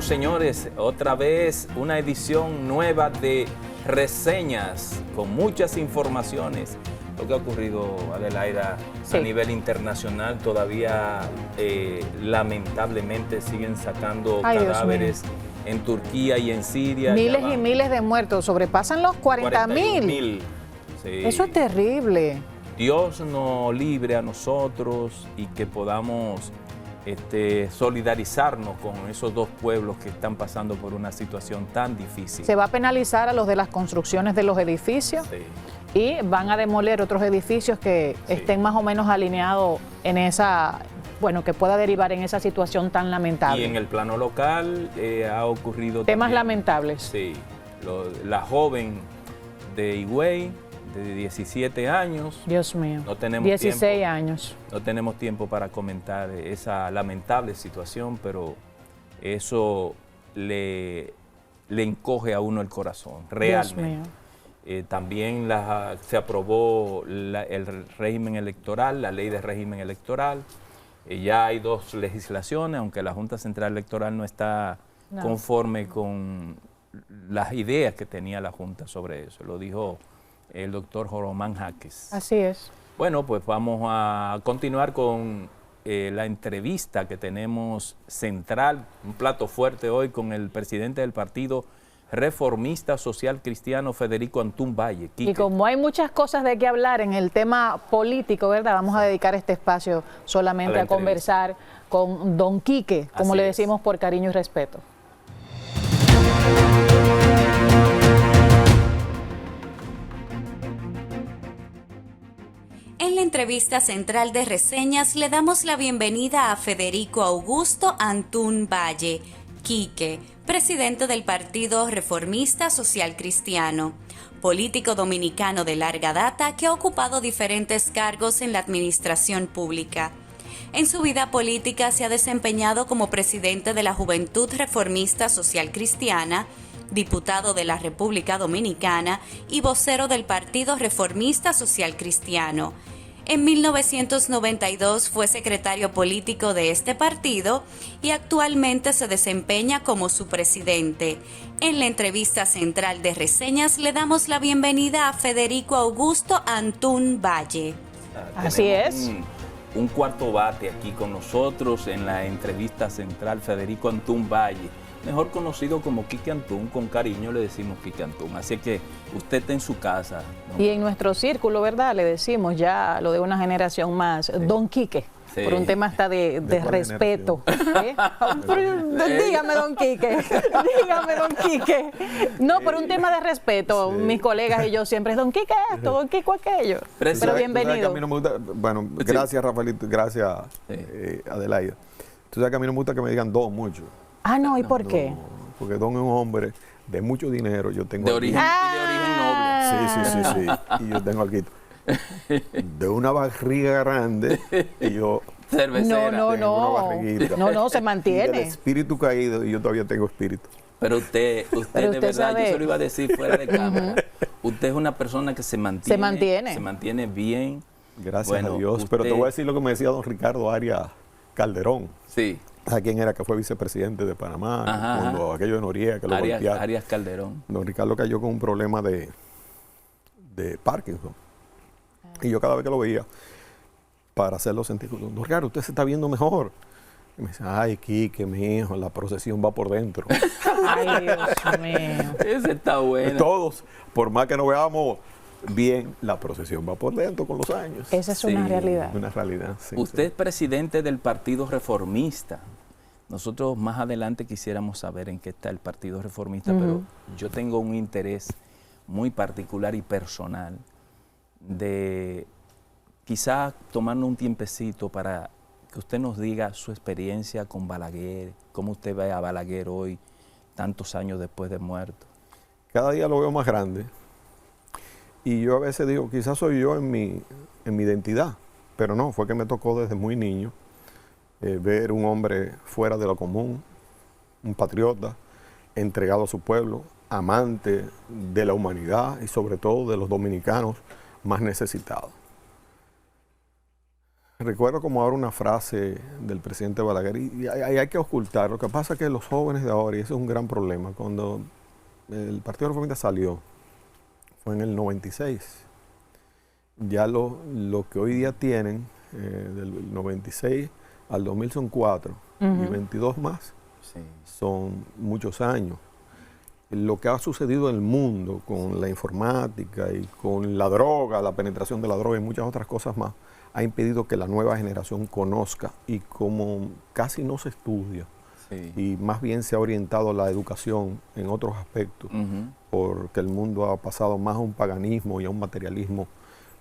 señores, otra vez una edición nueva de Reseñas con muchas informaciones. Lo que ha ocurrido, Adelaida, a nivel internacional, todavía lamentablemente siguen sacando cadáveres en Turquía y en Siria. Miles y miles de muertos, sobrepasan los 40.000. Sí. Eso es terrible. Dios nos libre a nosotros y que podamos solidarizarnos con esos dos pueblos que están pasando por una situación tan difícil. Se va a penalizar a los de las construcciones de los edificios y van a demoler otros edificios que estén más o menos alineados en esa, bueno, que pueda derivar en esa situación tan lamentable. Y en el plano local ha ocurrido temas también, lamentables. Sí, la joven de Higüey, de 17 años. Dios mío, no tenemos 16 años. No tenemos tiempo para comentar esa lamentable situación, pero eso le encoge a uno el corazón, realmente. Dios mío. También se aprobó el régimen electoral, la ley de régimen electoral. Ya hay dos legislaciones, aunque la Junta Central Electoral no está conforme con las ideas que tenía la Junta sobre eso. Lo dijo el doctor Joromán Jaques. Así es. Bueno, pues vamos a continuar con la entrevista que tenemos central, un plato fuerte hoy con el presidente del Partido Reformista Social Cristiano, Federico Antún Valle. Quique. Y como hay muchas cosas de qué hablar en el tema político, ¿verdad? Vamos a dedicar este espacio solamente a conversar con don Quique, como le decimos por cariño y respeto. En la entrevista central de Reseñas le damos la bienvenida a Federico Augusto Antún Valle, Quique, presidente del Partido Reformista Social Cristiano, político dominicano de larga data que ha ocupado diferentes cargos en la administración pública. En su vida política se ha desempeñado como presidente de la Juventud Reformista Social Cristiana, diputado de la República Dominicana y vocero del Partido Reformista Social Cristiano. En 1992 fue secretario político de este partido y actualmente se desempeña como su presidente. En la entrevista central de Reseñas le damos la bienvenida a Federico Augusto Antún Valle. Así es. Un cuarto bate aquí con nosotros en la entrevista central, Federico Antún Valle, mejor conocido como Quique Antún, con cariño le decimos Quique Antún, así que usted está en su casa, ¿no? Y en nuestro círculo, ¿verdad? Le decimos ya lo de una generación más, don Quique, por un tema hasta de respeto. Dígame, don Quique, dígame, don Quique. No, por un tema de respeto, mis colegas y yo siempre es don Quique esto, don Quique aquello. Pero bienvenido. A mí no me gusta, bueno, gracias Rafaelito, gracias Adelaida. Tú sabes que a mí no me gusta que me digan don mucho. Ah, no, ¿y por qué? Porque don es un hombre de mucho dinero. Yo tengo de origen noble. Sí. Y yo tengo aquí de una barriga grande y yo cervecera. No, se mantiene. El espíritu caído y yo todavía tengo espíritu. Pero usted de verdad, sabe. yo se lo iba a decir fuera de cámara. Usted es una persona que se mantiene bien. Gracias a Dios. Pero te voy a decir lo que me decía don Ricardo Arias Calderón. Sí. ¿A quién era? Que fue vicepresidente de Panamá, cuando aquello de Noriega, que lo golpearon. Arias Calderón. Don Ricardo cayó con un problema de Parkinson. Y yo cada vez que lo veía, para hacerlo sentir, don Ricardo, usted se está viendo mejor. Y me dice, ay, Quique, mi hijo, la procesión va por dentro. Ay, Dios mío. Ese está bueno. Todos, por más que no veamos bien, la procesión va por dentro con los años. Esa es una realidad. Una realidad, sí. Usted es presidente del Partido Reformista. Nosotros más adelante quisiéramos saber en qué está el Partido Reformista, pero yo tengo un interés muy particular y personal de quizás tomarnos un tiempecito para que usted nos diga su experiencia con Balaguer, cómo usted ve a Balaguer hoy, tantos años después de muerto. Cada día lo veo más grande y yo a veces digo, quizás soy yo en mi identidad, pero no, fue que me tocó desde muy niño ver un hombre fuera de lo común, un patriota, entregado a su pueblo, amante de la humanidad y sobre todo de los dominicanos más necesitados. Recuerdo como ahora una frase del presidente Balaguer, y hay que ocultar. Lo que pasa es que los jóvenes de ahora, y eso es un gran problema, cuando el Partido Reformista salió, fue en el 96, ya lo que hoy día tienen, del 96 al 2000 son 4, y 22 más, Sí. son muchos años. Lo que ha sucedido en el mundo con la informática y con la droga, la penetración de la droga y muchas otras cosas más, ha impedido que la nueva generación conozca, y como casi no se estudia, Sí. y más bien se ha orientado la educación en otros aspectos, porque el mundo ha pasado más a un paganismo y a un materialismo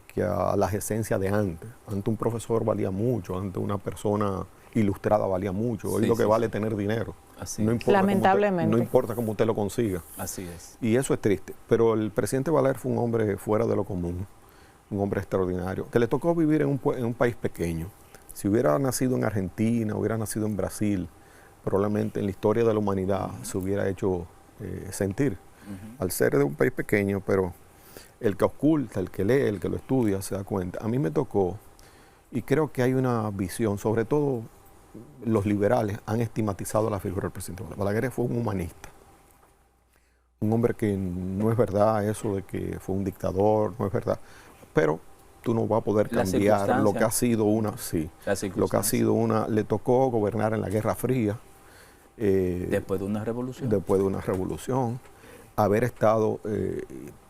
que a las esencias de antes. Antes un profesor valía mucho, antes una persona ilustrada valía mucho. Hoy Sí, lo que sí, vale sí. es tener dinero. Así No es. importa Lamentablemente. no importa cómo usted lo consiga. Así es. Y eso es triste. Pero el presidente Balaguer fue un hombre fuera de lo común, un hombre extraordinario, que le tocó vivir en un país pequeño. Si hubiera nacido en Argentina, hubiera nacido en Brasil, probablemente en la historia de la humanidad se hubiera hecho sentir. Al ser de un país pequeño, pero el que oculta, el que lee, el que lo estudia, se da cuenta. A mí me tocó, y creo que hay una visión, sobre todo los liberales han estigmatizado la figura del presidente Balaguer. Balaguer fue un humanista, un hombre que no es verdad eso de que fue un dictador, no es verdad, pero tú no vas a poder La cambiar lo que ha circunstancia. sido una, sí, La lo que ha circunstancia. sido una, le tocó gobernar en la Guerra Fría, Después de una revolución. después de una revolución, haber estado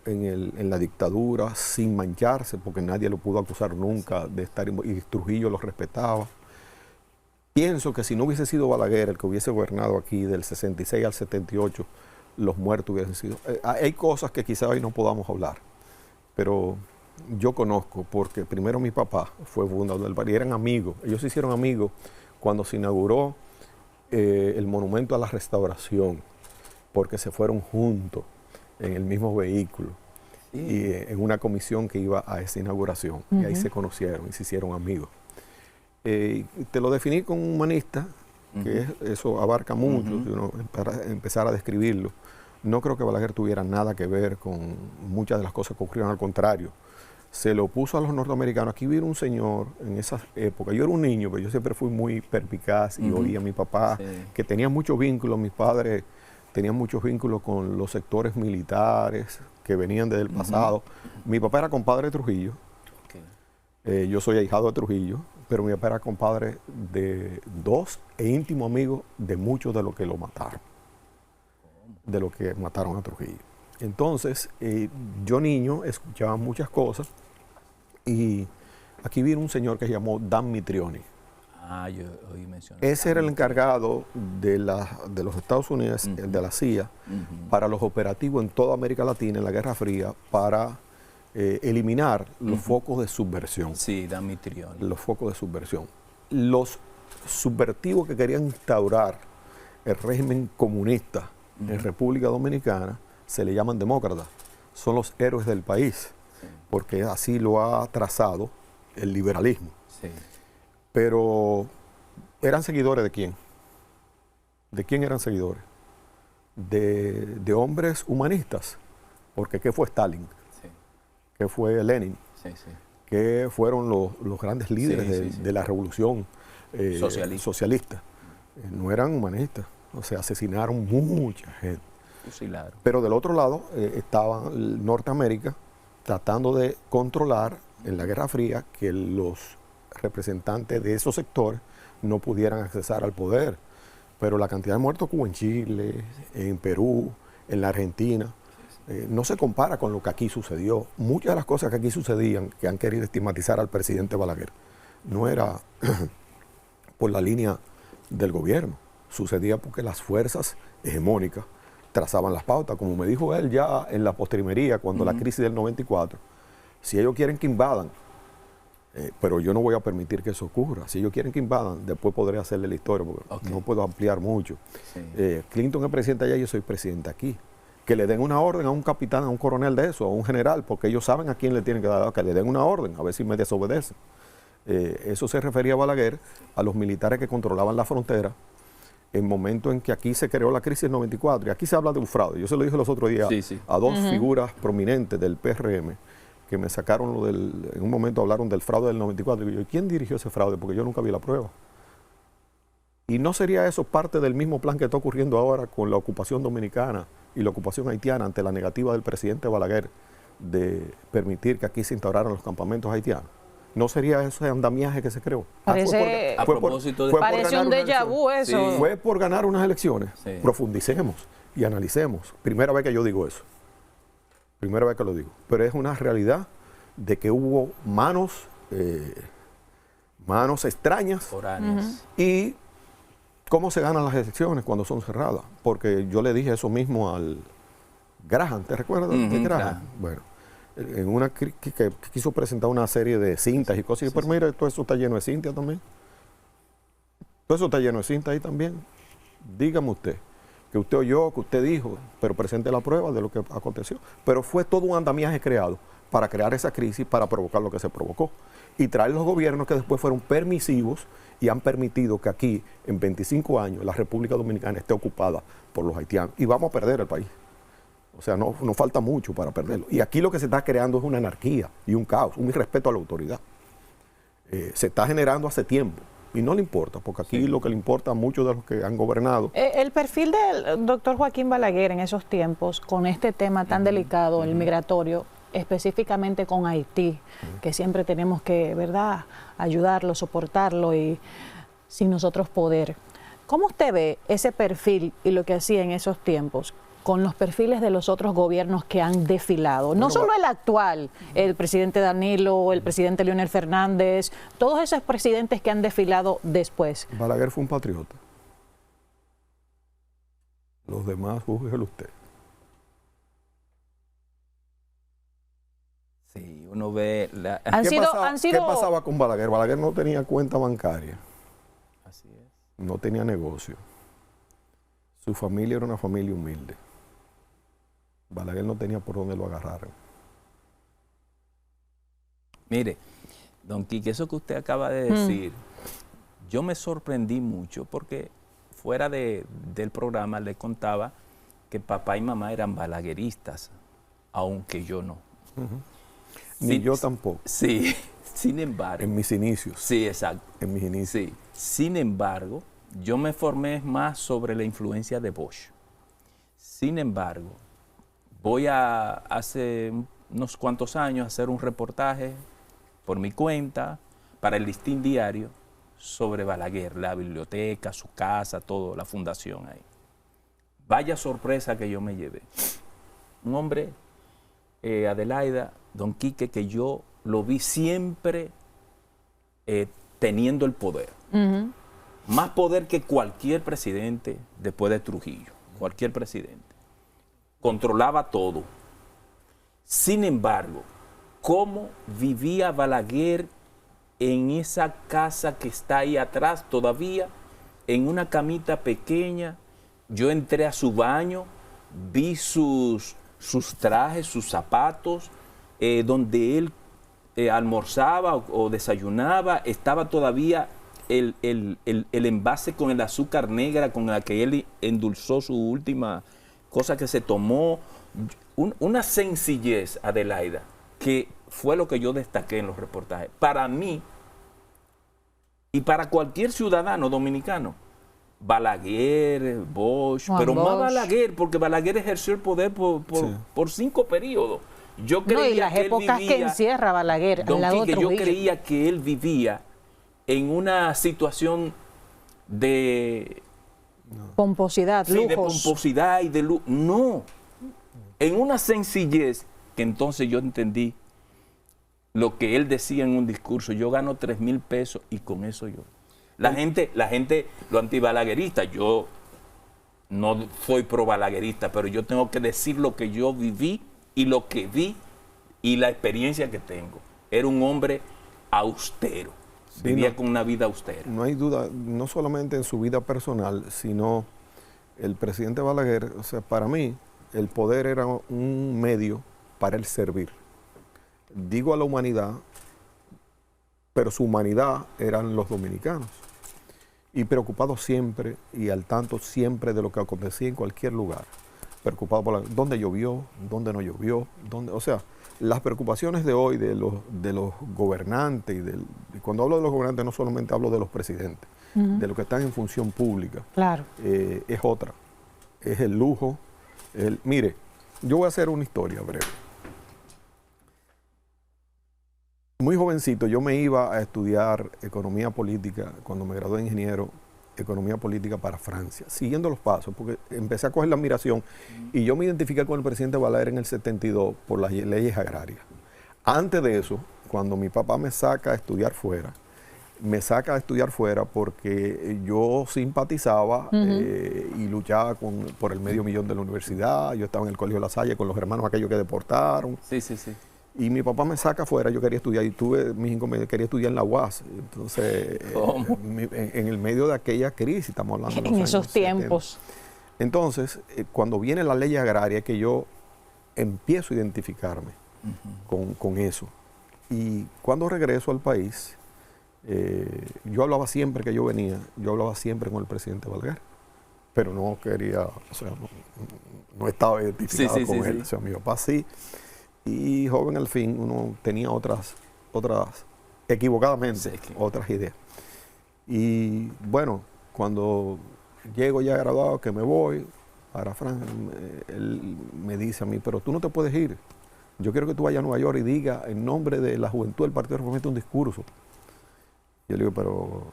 en la dictadura sin mancharse, porque nadie lo pudo acusar nunca de estar, y Trujillo lo respetaba. Pienso que si no hubiese sido Balaguer el que hubiese gobernado aquí del 66 al 78, los muertos hubiesen sido. Hay cosas que quizá hoy no podamos hablar, pero yo conozco, porque primero mi papá fue fundador del barrio, y eran amigos. Ellos se hicieron amigos cuando se inauguró el Monumento a la Restauración, porque se fueron juntos en el mismo vehículo, Sí. y en una comisión que iba a esa inauguración, y ahí se conocieron y se hicieron amigos. Te lo definí como un humanista, que eso abarca mucho, si uno empezar a describirlo. No creo que Balaguer tuviera nada que ver con muchas de las cosas que ocurrieron, al contrario. Se lo opuso a los norteamericanos. Aquí vino un señor en esa época, yo era un niño, pero yo siempre fui muy perspicaz y oía a mi papá, Sí. que tenía muchos vínculos, mis padres tenían muchos vínculos con los sectores militares que venían desde el pasado. Mi papá era compadre de Trujillo, Ok. yo soy ahijado de Trujillo, pero mi papá era compadre de dos e íntimo amigo de muchos de los que lo mataron, de los que mataron a Trujillo. Entonces, yo niño escuchaba muchas cosas, y aquí vino un señor que se llamó Dan Mitrioni. Ah, yo oí mencionar. Ese era el encargado de los Estados Unidos, de la CIA, para los operativos en toda América Latina en la Guerra Fría, para eliminar los focos de subversión. Sí, Damitrión. Los focos de subversión. Los subvertivos que querían instaurar el régimen comunista en República Dominicana se le llaman demócratas. Son los héroes del país, porque así lo ha trazado el liberalismo. Sí. Pero, ¿eran seguidores de quién? ¿De quién eran seguidores? De hombres humanistas. Porque ¿qué fue Stalin? Sí. ¿Qué fue Lenin? Sí, sí. ¿Qué fueron los grandes líderes de la revolución socialista? No eran humanistas. O sea, asesinaron mucha gente. Fusilaron. Pero del otro lado estaba Norteamérica tratando de controlar en la Guerra Fría que los representantes de esos sectores no pudieran accesar al poder. Pero la cantidad de muertos que hubo en Chile, en Perú, en la Argentina, no se compara con lo que aquí sucedió. Muchas de las cosas que aquí sucedían, que han querido estigmatizar al presidente Balaguer, no era por la línea del gobierno. Sucedía porque las fuerzas hegemónicas trazaban las pautas. Como me dijo él ya en la postrimería, cuando la crisis del 94, si ellos quieren que invadan, pero yo no voy a permitir que eso ocurra. Si ellos quieren que invadan, después podré hacerle la historia, porque no puedo ampliar mucho. Sí. Clinton es presidente allá, yo soy presidente aquí. Que le den una orden a un capitán, a un coronel de eso, a un general, porque ellos saben a quién le tienen que dar, que le den una orden, a ver si me desobedecen. Eso se refería a Balaguer, a los militares que controlaban la frontera, en el momento en que aquí se creó la crisis del 94, y aquí se habla de un fraude. Yo se lo dije los otros días a dos figuras prominentes del PRM, que me sacaron en un momento hablaron del fraude del 94. Y yo, ¿quién dirigió ese fraude? Porque yo nunca vi la prueba. ¿Y no sería eso parte del mismo plan que está ocurriendo ahora con la ocupación dominicana y la ocupación haitiana ante la negativa del presidente Balaguer de permitir que aquí se instauraran los campamentos haitianos? ¿No sería ese andamiaje que se creó? Parece, parece un déjà vu eso. Sí. Fue por ganar unas elecciones. Sí. Profundicemos y analicemos. Primera vez que yo digo eso. Primera vez que lo digo. Pero es una realidad de que hubo manos extrañas. Y cómo se ganan las elecciones cuando son cerradas. Porque yo le dije eso mismo al Graham, ¿te recuerdas de Graham? Claro. Bueno, en una que quiso presentar una serie de cintas y cosas. Pero mira, todo eso está lleno de cintas también. Todo eso está lleno de cintas ahí también. Dígame usted, que usted oyó, que usted dijo, pero presente la prueba de lo que aconteció. Pero fue todo un andamiaje creado para crear esa crisis, para provocar lo que se provocó. Y traer los gobiernos que después fueron permisivos y han permitido que aquí, en 25 años, la República Dominicana esté ocupada por los haitianos. Y vamos a perder el país. O sea, no falta mucho para perderlo. Y aquí lo que se está creando es una anarquía y un caos, un irrespeto a la autoridad. Se está generando hace tiempo. Y no le importa, porque aquí lo que le importa a muchos de los que han gobernado. El perfil del doctor Joaquín Balaguer en esos tiempos, con este tema tan delicado, el migratorio, específicamente con Haití, que siempre tenemos que, ¿verdad?, ayudarlo, soportarlo y sin nosotros poder. ¿Cómo usted ve ese perfil y lo que hacía en esos tiempos con los perfiles de los otros gobiernos que han desfilado? No solo el actual, el presidente Danilo, el presidente Leonel Fernández, todos esos presidentes que han desfilado después. Balaguer fue un patriota. Los demás, júzguelo usted. Sí, uno ve... ¿Qué pasaba con Balaguer? Balaguer no tenía cuenta bancaria. Así es. No tenía negocio. Su familia era una familia humilde. Balaguer no tenía por dónde lo agarraran. Mire, don Quique, eso que usted acaba de decir, yo me sorprendí mucho porque fuera del programa le contaba que papá y mamá eran balagueristas, aunque yo no. Ni yo tampoco. Sí, sin embargo. En mis inicios. Sí, exacto. En mis inicios. Sí. Sin embargo, yo me formé más sobre la influencia de Bosch. Sin embargo, voy a hace unos cuantos años a hacer un reportaje por mi cuenta para el Listín Diario sobre Balaguer, la biblioteca, su casa, todo, la fundación ahí. Vaya sorpresa que yo me llevé. Un hombre, Adelaida, don Quique, que yo lo vi siempre teniendo el poder. Más poder que cualquier presidente después de Trujillo, cualquier presidente. Controlaba todo. Sin embargo, ¿cómo vivía Balaguer en esa casa que está ahí atrás todavía, en una camita pequeña? Yo entré a su baño, vi sus trajes, sus zapatos, donde él almorzaba o desayunaba, estaba todavía el envase con el azúcar negra con la que él endulzó su última cosa que se tomó. Una sencillez, Adelaida, que fue lo que yo destaqué en los reportajes. Para mí y para cualquier ciudadano dominicano, Balaguer, Bosch, pero Bosch. Más Balaguer, porque Balaguer ejerció el poder por 5 periodos. Yo creía y las que épocas vivía, que encierra Balaguer al lado de Trujillo. Yo creía que él vivía en una situación de pomposidad, lujos. De pomposidad y de luz. No, en una sencillez que entonces yo entendí lo que él decía en un discurso. Yo gano 3,000 pesos y con eso yo. La gente, lo antibalaguerista, yo no soy pro balaguerista, pero yo tengo que decir lo que yo viví y lo que vi y la experiencia que tengo. Era un hombre austero, vivía con una vida austera. No hay duda, no solamente en su vida personal, sino el presidente Balaguer, o sea, para mí, el poder era un medio para él servir. Digo a la humanidad, pero su humanidad eran los dominicanos. Y preocupado siempre y al tanto siempre de lo que acontecía en cualquier lugar. Preocupado por dónde llovió, dónde no llovió, o sea, las preocupaciones de hoy de los gobernantes, y cuando hablo de los gobernantes no solamente hablo de los presidentes, de los que están en función pública, Claro. Es otra. Es el lujo. Mire, yo voy a hacer una historia breve. Muy jovencito yo me iba a estudiar economía política, cuando me gradué de ingeniero, economía política para Francia, siguiendo los pasos, porque empecé a coger la admiración y yo me identifiqué con el presidente Balaguer en el 72 por las leyes agrarias. Antes de eso, cuando mi papá me saca a estudiar fuera, porque yo simpatizaba y luchaba por el medio millón de la universidad. Yo estaba en el Colegio La Salle con los hermanos aquellos que deportaron. Sí, sí, sí. Y mi papá me saca afuera, yo quería estudiar, y quería estudiar en la UAS. Entonces, en el medio de aquella crisis, estamos hablando de los En años esos 70. tiempos. Entonces, cuando viene la ley agraria, que yo empiezo a identificarme con eso. Y cuando regreso al país, yo hablaba siempre que yo venía, yo hablaba siempre con el presidente Balaguer, pero no quería, o sea, no estaba identificado con él. O sea, mi papá sí. Y joven al fin uno tenía otras equivocadamente, otras ideas. Y bueno, cuando llego ya graduado, que me voy para Francia, él me dice a mí, pero tú no te puedes ir. Yo quiero que tú vayas a Nueva York y diga en nombre de la juventud del Partido Reformista un discurso. Yo le digo, pero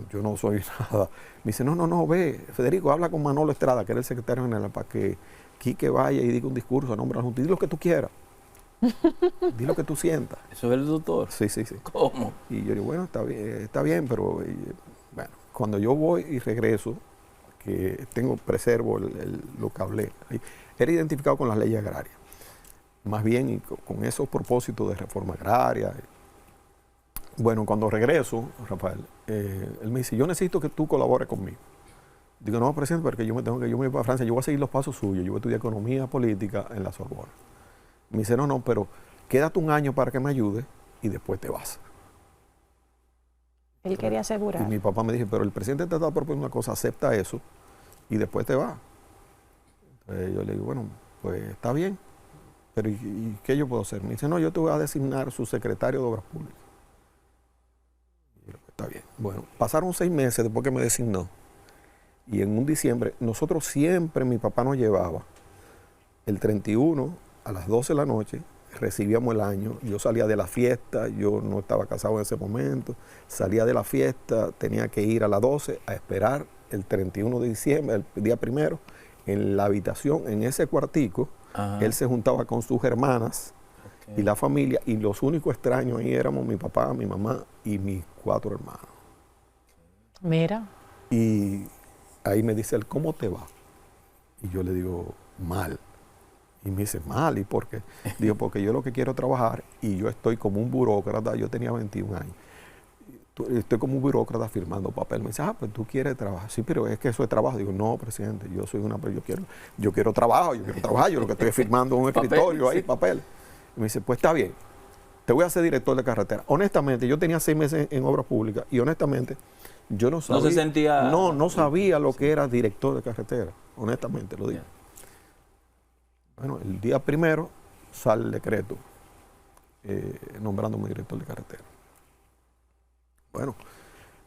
yo no soy nada. Me dice, no, ve, Federico, habla con Manolo Estrada, que era el secretario general, para que Quique vaya y diga un discurso a nombre de la Junta. Di lo que tú quieras. Di lo que tú sientas. ¿Eso es el doctor? Sí. ¿Cómo? Y yo digo, bueno, está bien, pero bueno, cuando yo voy y regreso, que preservo lo que hablé, era identificado con las leyes agrarias. Más bien y con esos propósitos de reforma agraria. Bueno, cuando regreso, Rafael, él me dice, yo necesito que tú colabores conmigo. Digo, no, presidente, porque yo me voy para Francia, yo voy a seguir los pasos suyos, yo voy a estudiar economía política en la Sorbona. Me dice, no, pero quédate un año para que me ayude y después te vas. Él quería asegurar. Y mi papá me dijo, pero el presidente te está proponiendo una cosa, acepta eso y después te vas. Entonces yo le digo, bueno, pues está bien, pero ¿y qué yo puedo hacer? Me dice, no, yo te voy a designar su secretario de Obras Públicas. Y yo, está bien. Bueno, pasaron 6 meses después que me designó y en un diciembre, nosotros siempre, mi papá nos llevaba el 31 a las 12 de la noche, recibíamos el año, yo salía de la fiesta, yo no estaba casado en ese momento, salía de la fiesta, tenía que ir a las 12 a esperar el 31 de diciembre, el día primero, en la habitación, en ese cuartico. Él se juntaba con sus hermanas y la familia, y los únicos extraños ahí éramos mi papá, mi mamá y mis 4 hermanos. Mira. Y ahí me dice él, ¿cómo te va? Y yo le digo, mal. Y me dice, mal, ¿y por qué? Digo, porque yo lo que quiero es trabajar y yo estoy como un burócrata, yo tenía 21 años. Estoy como un burócrata firmando papel. Me dice, pues tú quieres trabajar. Sí, pero es que eso es trabajo. Digo, no, presidente, yo quiero trabajo, yo lo que estoy firmando es un escritorio ahí, papel. Y me dice, pues está bien, te voy a hacer director de carretera. Honestamente, yo tenía 6 meses en obras públicas y honestamente, yo no sabía. No se sentía. No sabía lo que era director de carretera, honestamente lo digo. Bueno, el día primero sale el decreto nombrándome director de carretera. Bueno,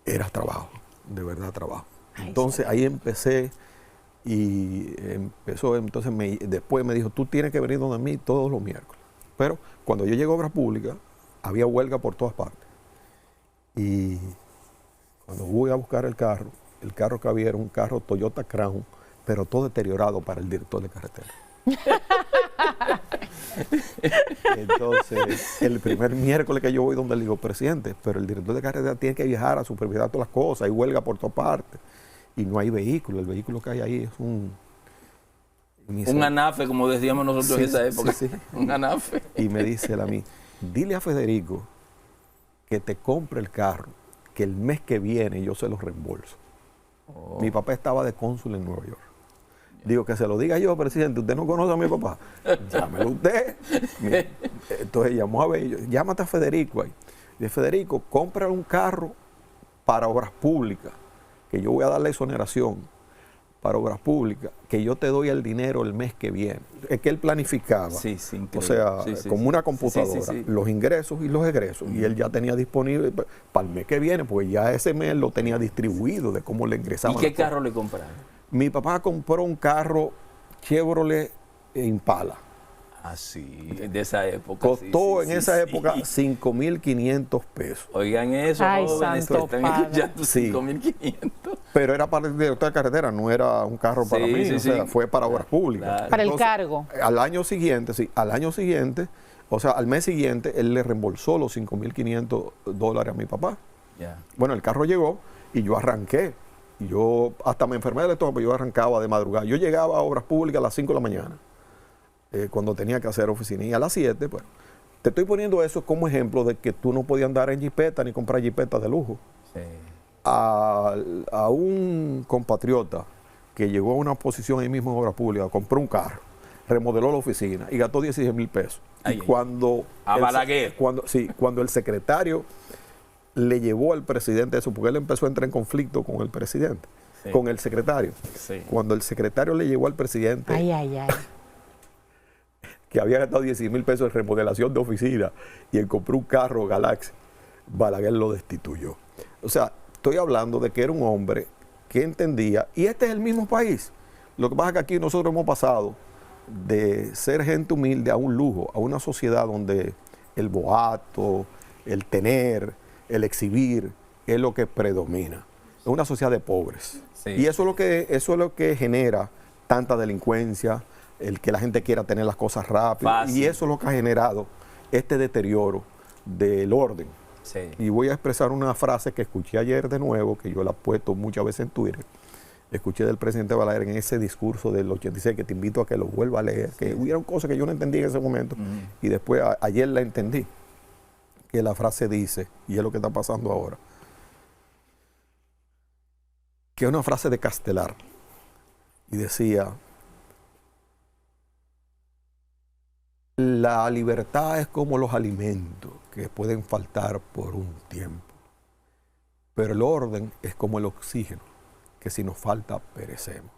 era trabajo, de verdad trabajo. Entonces ahí empecé y entonces después me dijo, tú tienes que venir donde mí todos los miércoles. Pero cuando yo llegué a Obras Públicas, había huelga por todas partes. Y cuando voy a buscar el carro que había era un carro Toyota Crown, pero todo deteriorado para el director de carretera. Entonces, el primer miércoles que yo voy donde le digo, presidente, pero el director de carretera tiene que viajar a supervisar todas las cosas, hay huelga por todas partes y no hay vehículo, el vehículo que hay ahí es un anafe, como decíamos nosotros en esa época. Sí. Un anafe. Y me dice él a mí, dile a Federico que te compre el carro, que el mes que viene yo se lo reembolso. Mi papá estaba de cónsul en Nueva York. Digo, que se lo diga yo, presidente, usted no conoce a mi papá, llámelo usted. Entonces llamó a Bello, llámate a Federico ahí. Dice, Federico, compra un carro para obras públicas, que yo voy a darle exoneración, para obras públicas, que yo te doy el dinero el mes que viene. Es que él planificaba, Sí, sí, o increíble. sea, Sí, sí, como sí. una computadora, Sí. los ingresos y los egresos, y él ya tenía disponible para el mes que viene, pues ya ese mes lo tenía distribuido de cómo le ingresaban. ¿Y qué las cosas. carro le compraron? Mi papá compró un carro Chevrolet Impala. Ah, sí, de esa época. Costó sí, en esa sí. época 5.500 pesos. Oigan eso, Ay, jóvenes, santo están padre. escuchando Sí. 5.500. Pero era para el director de carretera, no era un carro para Sí, mí, sí, o sea, sí. fue para obras públicas. Claro. Para el cargo. Al año siguiente, o sea, al mes siguiente, él le reembolsó los $5.500 a mi papá. Ya. Bueno, el carro llegó y yo arranqué. Y yo hasta me enfermé del estómago, yo arrancaba de madrugada. Yo llegaba a obras públicas a las 5 de la mañana, cuando tenía que hacer oficina. Y a las 7, pues, te estoy poniendo eso como ejemplo de que tú no podías andar en jipeta ni comprar jipetas de lujo. Sí. A un compatriota que llegó a una posición ahí mismo en obras públicas, compró un carro, remodeló la oficina y gastó 16,000 pesos. Ay, Y ay. cuando A Balaguer. cuando el secretario le llevó al presidente eso, porque él empezó a entrar en conflicto con el presidente, Sí. con el secretario. Sí. Cuando el secretario le llevó al presidente Ay, ay, ay. que había gastado 16,000 pesos en remodelación de oficina y en compró un carro Galaxy, Balaguer lo destituyó. O sea, estoy hablando de que era un hombre que entendía, y este es el mismo país. Lo que pasa es que aquí nosotros hemos pasado de ser gente humilde a un lujo, a una sociedad donde el boato, el tener, el exhibir es lo que predomina. Es una sociedad de pobres. Sí. Y eso es lo que genera tanta delincuencia, el que la gente quiera tener las cosas rápido. Fácil. Y eso es lo que ha generado este deterioro del orden. Sí. Y voy a expresar una frase que escuché ayer de nuevo, que yo la he puesto muchas veces en Twitter. Escuché del presidente Balaguer en ese discurso del 86, que te invito a que lo vuelva a leer, que hubieron cosas que yo no entendí en ese momento, y después ayer la entendí, que la frase dice, y es lo que está pasando ahora, que es una frase de Castelar, y decía, la libertad es como los alimentos que pueden faltar por un tiempo, pero el orden es como el oxígeno, que si nos falta perecemos.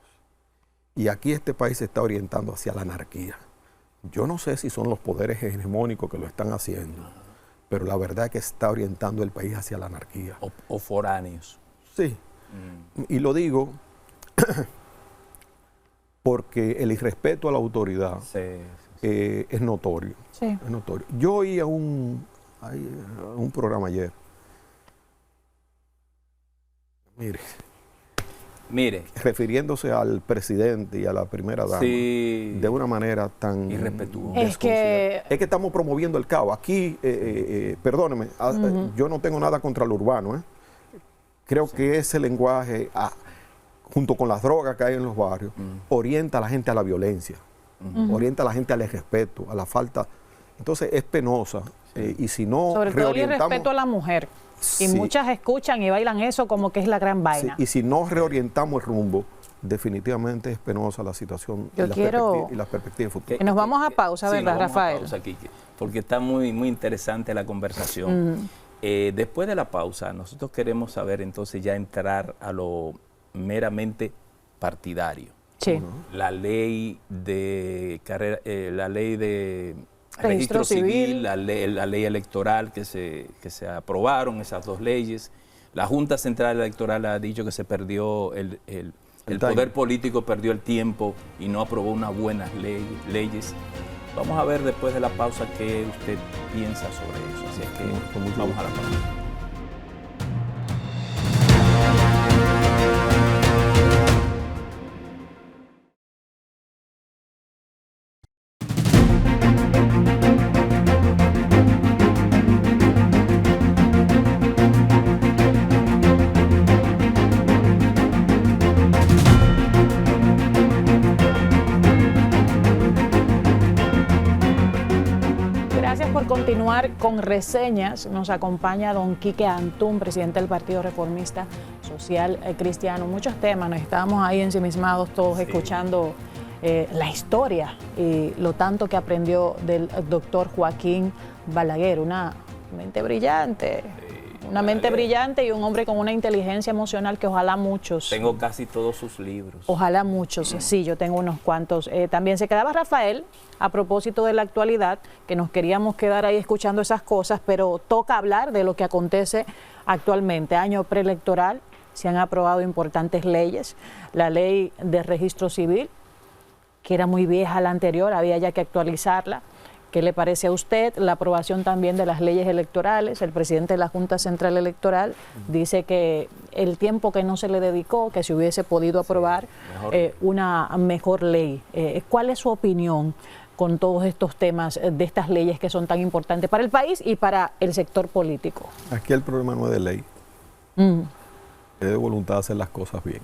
Y aquí este país se está orientando hacia la anarquía. Yo no sé si son los poderes hegemónicos que lo están haciendo, pero la verdad es que está orientando el país hacia la anarquía. O foráneos. Sí, y lo digo porque el irrespeto a la autoridad Sí. es notorio. Sí. Es notorio. Yo oí a un programa ayer. Mire, Refiriéndose al presidente y a la primera dama sí. de una manera tan Irrespetuosa. Es que- desconsiderada. Es que estamos promoviendo el caos. Aquí, perdóneme, yo no tengo nada contra lo urbano. Creo que ese lenguaje, junto con las drogas que hay en los barrios, orienta a la gente a la violencia, orienta a la gente al irrespeto, a la falta. Entonces es penosa. Y si no Sobre todo el reorientamos... respeto a la mujer. Y Sí. muchas escuchan y bailan eso como que es la gran Sí, vaina. y si no reorientamos el rumbo, definitivamente es penosa la situación Yo quiero- y las perspectivas futuras. Y nos vamos a pausa, Sí, ¿verdad, nos vamos a Rafael? pausa, Quique, porque está muy, muy interesante la conversación. Después de la pausa, nosotros queremos saber entonces ya entrar a lo meramente partidario. Sí. La ley de carrera, la ley de Registro civil. la ley electoral que se aprobaron, esas dos leyes. La Junta Central Electoral ha dicho que se perdió el poder político, perdió el tiempo y no aprobó unas buenas leyes. Vamos a ver después de la pausa qué usted piensa sobre eso. Así es que Con mucho vamos gusto. a la pausa. Gracias por continuar con reseñas. Nos acompaña don Quique Antún, presidente del Partido Reformista Social Cristiano. Muchos temas, nos estábamos ahí ensimismados todos escuchando la historia y lo tanto que aprendió del doctor Joaquín Balaguer, una mente brillante, Una mente brillante y un hombre con una inteligencia emocional que ojalá muchos. Tengo casi todos sus libros. Ojalá muchos, sí, yo tengo unos cuantos. También se quedaba Rafael, a propósito de la actualidad, que nos queríamos quedar ahí escuchando esas cosas, pero toca hablar de lo que acontece actualmente. Año preelectoral, se han aprobado importantes leyes. La ley de registro civil, que era muy vieja la anterior, había ya que actualizarla. ¿Qué le parece a usted? La aprobación también de las leyes electorales. El presidente de la Junta Central Electoral dice que el tiempo que no se le dedicó, que se hubiese podido aprobar una mejor ley. ¿Cuál es su opinión con todos estos temas de estas leyes que son tan importantes para el país y para el sector político? Aquí el problema no es de ley, es de voluntad de hacer las cosas bien.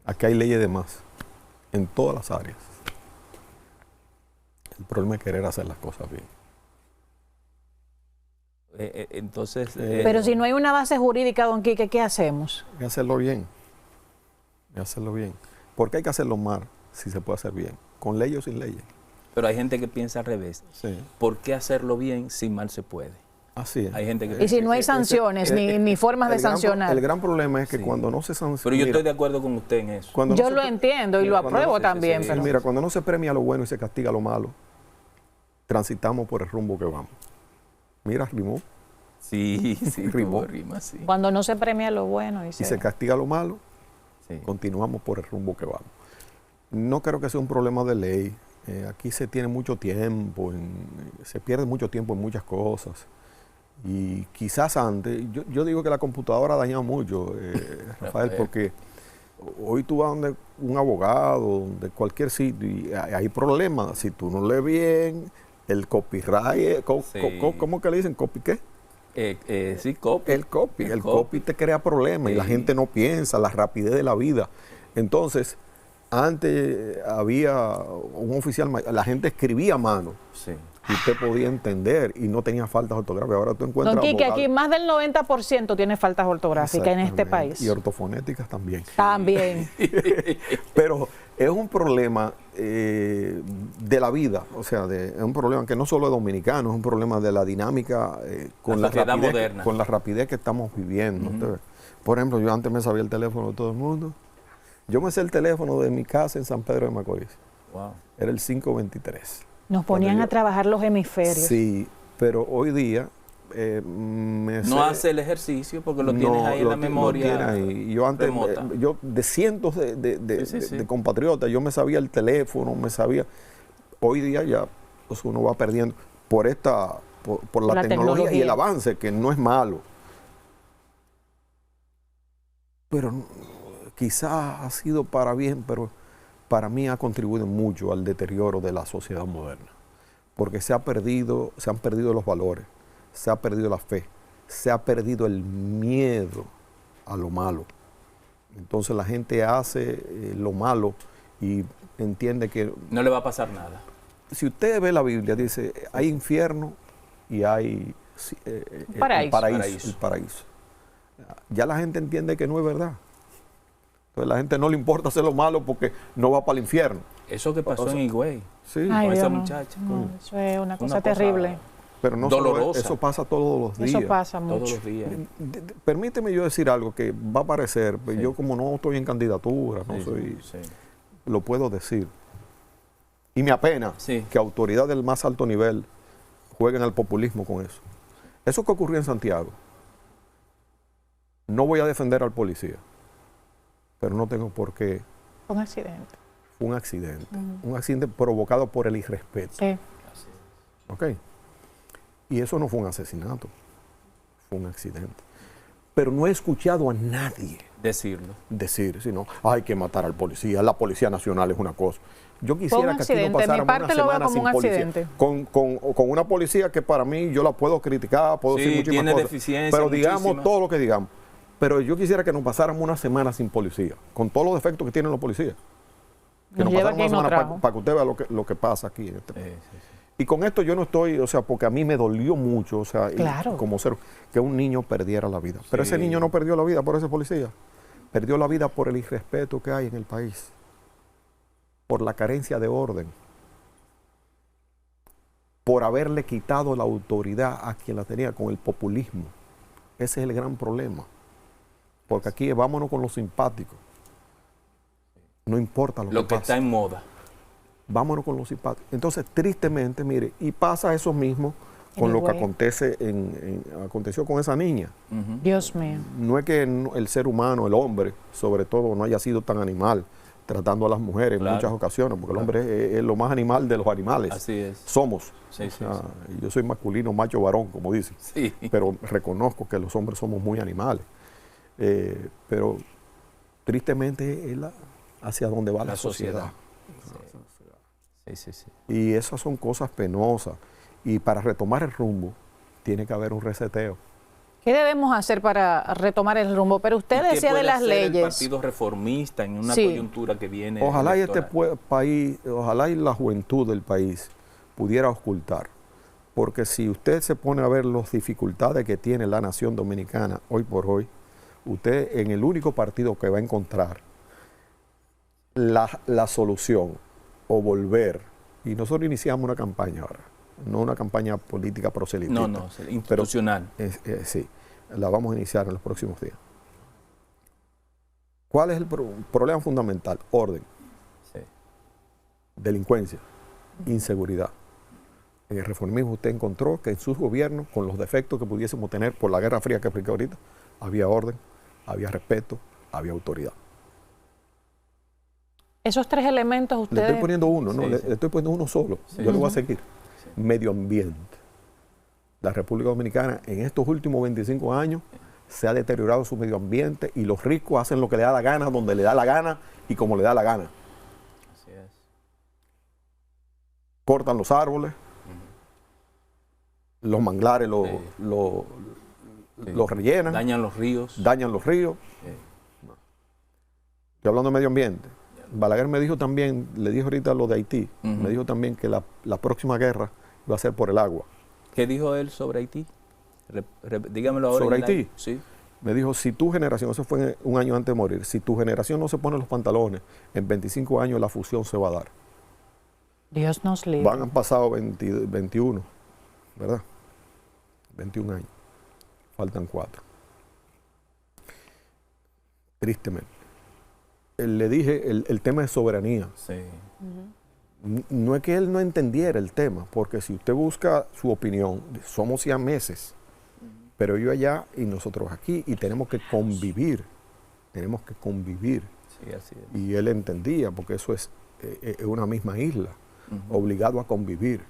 Aquí hay leyes de más, en todas las áreas. El problema es querer hacer las cosas bien. Entonces... Pero si no hay una base jurídica, don Quique, ¿qué hacemos? Hay que hacerlo bien. Hay que hacerlo bien. Porque hay que hacerlo mal si se puede hacer bien, con ley o sin leyes. Pero hay gente que piensa al revés. Sí. ¿Por qué hacerlo bien si mal se puede? Así es. Hay gente que Y si no hay sanciones, ni formas de sancionar. El gran problema es que Sí. cuando no se sanciona... Pero yo estoy de acuerdo con usted en eso. Yo lo entiendo y lo apruebo también. Pero Mira, cuando no se premia lo bueno y se castiga lo malo, transitamos por el rumbo que vamos. Mira, rimó. Sí, sí, Rimó. tuvo rima, sí. cuando no se premia lo bueno Y se castiga lo malo, Sí. continuamos por el rumbo que vamos. No creo que sea un problema de ley. Aquí se tiene mucho tiempo, se pierde mucho tiempo en muchas cosas. Y quizás antes, yo digo que la computadora ha dañado mucho, Rafael, porque hoy tú vas donde un abogado, de cualquier sitio, y hay problemas. Si tú no lees bien, el copyright, ¿cómo que le dicen? ¿Copy qué? Sí, copy. El copy te crea problemas y la gente no piensa, la rapidez de la vida. Entonces, antes había un oficial, la gente escribía a mano. Sí. Y usted podía entender y no tenía faltas ortográficas. Ahora tú encuentras don Quique, abogados. aquí más del 90% tiene faltas ortográficas en este Exactamente. país. Y ortofonéticas también. También. Pero es un problema de la vida, o sea, es un problema que no solo es dominicano, es un problema de la dinámica con, La la sociedad rapidez, moderna. con la rapidez que estamos viviendo. Entonces, por ejemplo, yo antes me sabía el teléfono de todo el mundo. Yo me sé el teléfono de mi casa en San Pedro de Macorís. Wow. Era el 523. Nos ponían a trabajar los hemisferios. Sí, pero hoy día No hace el ejercicio porque lo tienes ahí en la memoria. Y yo antes, remota. yo de cientos de compatriotas, yo me sabía el teléfono, me sabía. Hoy día ya pues, uno va perdiendo por la tecnología y el avance, que no es malo. Pero quizás ha sido para bien, pero para mí ha contribuido mucho al deterioro de la sociedad moderna. Porque se han perdido los valores, se ha perdido la fe, se ha perdido el miedo a lo malo. Entonces la gente hace lo malo y entiende que... No le va a pasar nada. Si usted ve la Biblia, dice, hay infierno y hay paraíso. el paraíso. Ya la gente entiende que no es verdad. Entonces la gente no le importa hacer lo malo porque no va para el infierno. Eso que pasó en Higüey. Sí. Ay, con esa Dios, muchacha. no, eso es una cosa terrible. Pero no solo dolorosa. eso pasa todos los días. Eso pasa mucho. Todos los días. Permíteme yo decir algo que va a parecer, pues Sí. yo como no estoy en candidatura, no Sí, soy, sí. lo puedo decir. Y me apena Sí. que autoridades del más alto nivel jueguen al populismo con eso. Eso que ocurrió en Santiago, no voy a defender al policía, pero no tengo por qué. Un accidente. Fue un accidente. Un accidente provocado por el irrespeto. Sí. ¿Ok? Y eso no fue un asesinato, fue un accidente. Pero no he escuchado a nadie Decirlo. decir, sino, hay que matar al policía, la Policía Nacional es una cosa. Yo quisiera que aquí no accidente, pasáramos mi parte una lo veo semana como sin un policía. accidente. Con una policía que para mí yo la puedo criticar, puedo Sí, decir muchísimas tiene cosas, deficiencias, pero digamos muchísimas. todo lo que digamos. Pero yo quisiera que nos pasáramos una semana sin policía, con todos los defectos que tienen los policías. Que Nos nos lleva pasáramos quien una nos semana trajo. para que usted vea lo que pasa aquí en este país. Sí, sí. Y con esto yo no estoy, o sea, porque a mí me dolió mucho, o sea, y Claro. como ser, que un niño perdiera la vida. Pero ese Sí. niño no perdió la vida por ese policía, perdió la vida por el irrespeto que hay en el país, por la carencia de orden, por haberle quitado la autoridad a quien la tenía con el populismo. Ese es el gran problema. Porque aquí vámonos con los simpáticos. No importa lo que está en moda. Vámonos con los simpáticos. Entonces, tristemente, mire, y pasa eso mismo con lo que aconteció con esa niña. Dios mío. No es que el ser humano, el hombre, sobre todo, no haya sido tan animal tratando a las mujeres en muchas ocasiones, porque el hombre es lo más animal de los animales. Así es. Somos. Sí, sí. Yo soy masculino, macho, varón, como dicen. Sí. Pero reconozco que los hombres somos muy animales. Pero tristemente es hacia donde va la sociedad. Sí, sí, sí. Y esas son cosas penosas. Y para retomar el rumbo, tiene que haber un reseteo. ¿Qué debemos hacer para retomar el rumbo? Pero usted decía de las leyes. El Partido Reformista en una coyuntura que viene. Ojalá y este país, ojalá y la juventud del país pudiera ocultar. Porque si usted se pone a ver las dificultades que tiene la nación dominicana hoy por hoy, usted en el único partido que va a encontrar la solución o volver, y nosotros iniciamos una campaña ahora, no una campaña política proselitista. No, institucional. Pero, sí, la vamos a iniciar en los próximos días. ¿Cuál es el problema fundamental? Orden, delincuencia, inseguridad. En el reformismo usted encontró que en sus gobiernos, con los defectos que pudiésemos tener por la Guerra Fría que expliqué ahorita, había orden, había respeto, había autoridad. Esos tres elementos ustedes... Le estoy poniendo uno, le estoy poniendo uno solo. Yo lo voy a seguir. Medio ambiente. La República Dominicana en estos últimos 25 años se ha deteriorado su medio ambiente y los ricos hacen lo que le da la gana, donde le da la gana y como le da la gana. Así es. Cortan los árboles, los manglares los rellenan. Dañan los ríos. Estoy hablando de medio ambiente. Balaguer me dijo también, le dijo ahorita lo de Haití, me dijo también que la próxima guerra iba a ser por el agua. ¿Qué dijo él sobre Haití? Dígamelo ahora. ¿Sobre Haití? Sí. Me dijo, si tu generación, eso fue un año antes de morir, si tu generación no se pone los pantalones, en 25 años la fusión se va a dar. Dios nos libre. Han pasado 21, ¿verdad? 21 años. Faltan 4. Tristemente. Le dije, el tema de soberanía. Sí. No es que él no entendiera el tema, porque si usted busca su opinión, somos siameses, pero yo allá y nosotros aquí, y tenemos que convivir. Sí, así es. Y él entendía, porque eso es una misma isla, obligado a convivir.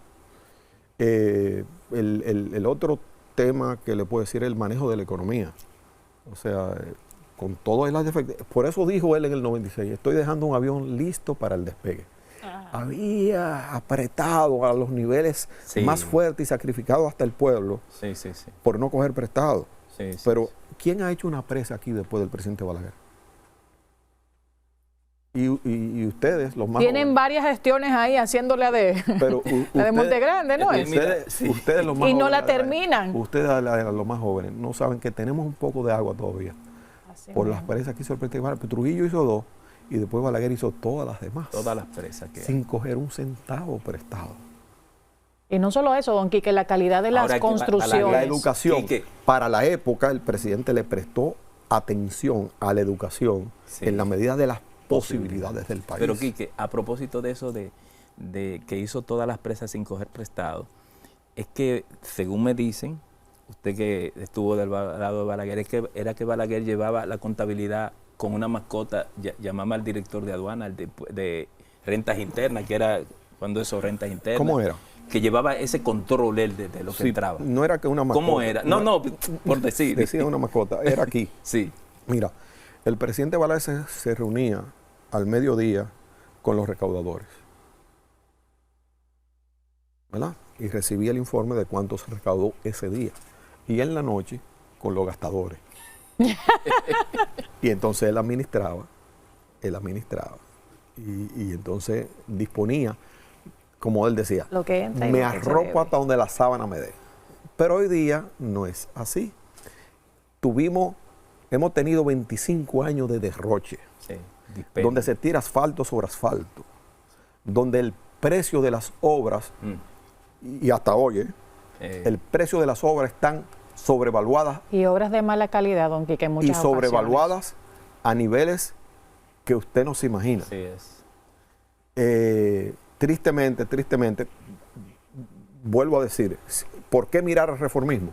El otro tema que le puedo decir es el manejo de la economía. O sea, con todos los defectos. Por eso dijo él en el 96, estoy dejando un avión listo para el despegue. Había apretado a los niveles más fuertes y sacrificado hasta el pueblo por no coger prestado. Pero, ¿quién ha hecho una presa aquí después del presidente Balaguer? Y ustedes, los más tienen jóvenes, varias gestiones ahí haciéndole la de Montegrande, ¿no? Ustedes los más y no jóvenes, la terminan. Ustedes, los más jóvenes, no saben que tenemos un poco de agua todavía. Por las presas que hizo el presidente Balaguer. Trujillo hizo 2 y después Balaguer hizo todas las demás. Todas las presas que sin coger un centavo prestado. Y no solo eso, don Quique, la calidad de las construcciones. La educación. Para la época, el presidente le prestó atención a la educación en la medida de las posibilidades del país. Pero Quique, a propósito de eso de que hizo todas las presas sin coger prestado, es que, según me dicen, usted que estuvo del lado de Balaguer, era que Balaguer llevaba la contabilidad con una mascota, llamaba al director de aduana, de rentas internas, que era cuando eso, rentas internas. ¿Cómo era? Que llevaba ese control él de lo que entraba. No era que una mascota. ¿Cómo era? No, por decir. Decía una mascota, era aquí. Sí. Mira, el presidente Balaguer se reunía al mediodía con los recaudadores, ¿verdad? Y recibía el informe de cuánto se recaudó ese día. Y en la noche con los gastadores. Y entonces él administraba. Y entonces disponía, como él decía, lo que entra me arropo hasta donde la sábana me dé. Pero hoy día no es así. Hemos tenido 25 años de derroche, donde se tira asfalto sobre asfalto, donde el precio de las obras, y hasta hoy, el precio de las obras están sobrevaluadas. Y obras de mala calidad, don Quique, en muchas Y sobrevaluadas a niveles que usted no se imagina. Así es. Tristemente, vuelvo a decir, ¿por qué mirar al reformismo?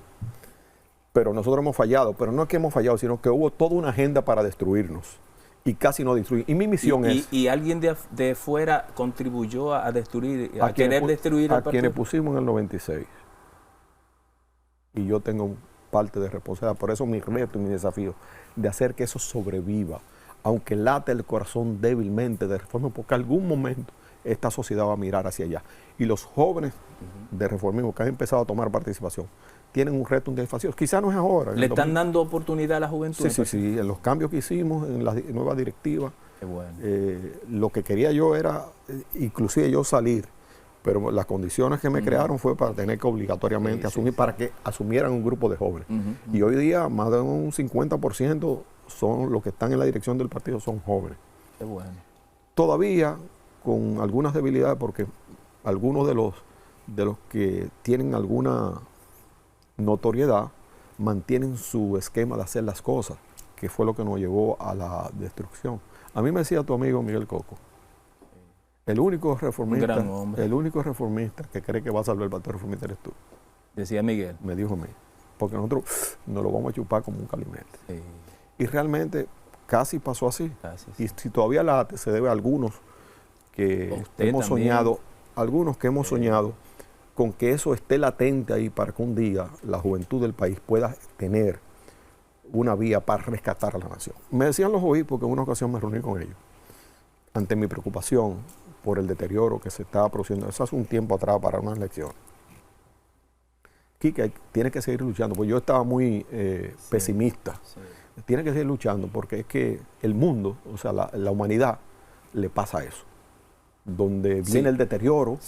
Pero nosotros hemos fallado, pero no es que hemos fallado, sino que hubo toda una agenda para destruirnos y casi no destruir. Y mi misión es... Y alguien de fuera contribuyó a destruir, a querer destruir a quienes pusimos en el 96. Y yo tengo parte de responsabilidad, por eso mi reto y mi desafío, de hacer que eso sobreviva, aunque late el corazón débilmente de reforma, porque algún momento esta sociedad va a mirar hacia allá. Y los jóvenes de reformismo que han empezado a tomar participación tienen un reto, un desafío. Quizás no es ahora. ¿Le están dando oportunidad a la juventud? Sí. En los cambios que hicimos, en la nueva directiva, Qué bueno. lo que quería yo era, inclusive yo salir, pero las condiciones que me crearon fue para tener que obligatoriamente asumir, para que asumieran un grupo de jóvenes. Y hoy día más de un 50% son los que están en la dirección del partido, son jóvenes. Qué bueno. Todavía con algunas debilidades, porque algunos de los que tienen alguna notoriedad mantienen su esquema de hacer las cosas, que fue lo que nos llevó a la destrucción. A mí me decía tu amigo Miguel Coco, el único reformista que cree que va a salvar el partido reformista eres tú. Decía Miguel. Me dijo a mí, porque nosotros nos lo vamos a chupar como un calimete. Sí. Y realmente casi pasó así. Y si todavía se debe a algunos que hemos soñado, con que eso esté latente ahí para que un día la juventud del país pueda tener una vía para rescatar a la nación. Me decían los obispos, que en una ocasión me reuní con ellos, ante mi preocupación por el deterioro que se estaba produciendo, eso hace un tiempo atrás para unas elecciones. Quique, tiene que seguir luchando, porque yo estaba muy pesimista. Sí. Tiene que seguir luchando, porque es que el mundo, o sea, la humanidad, le pasa eso. Donde viene el deterioro,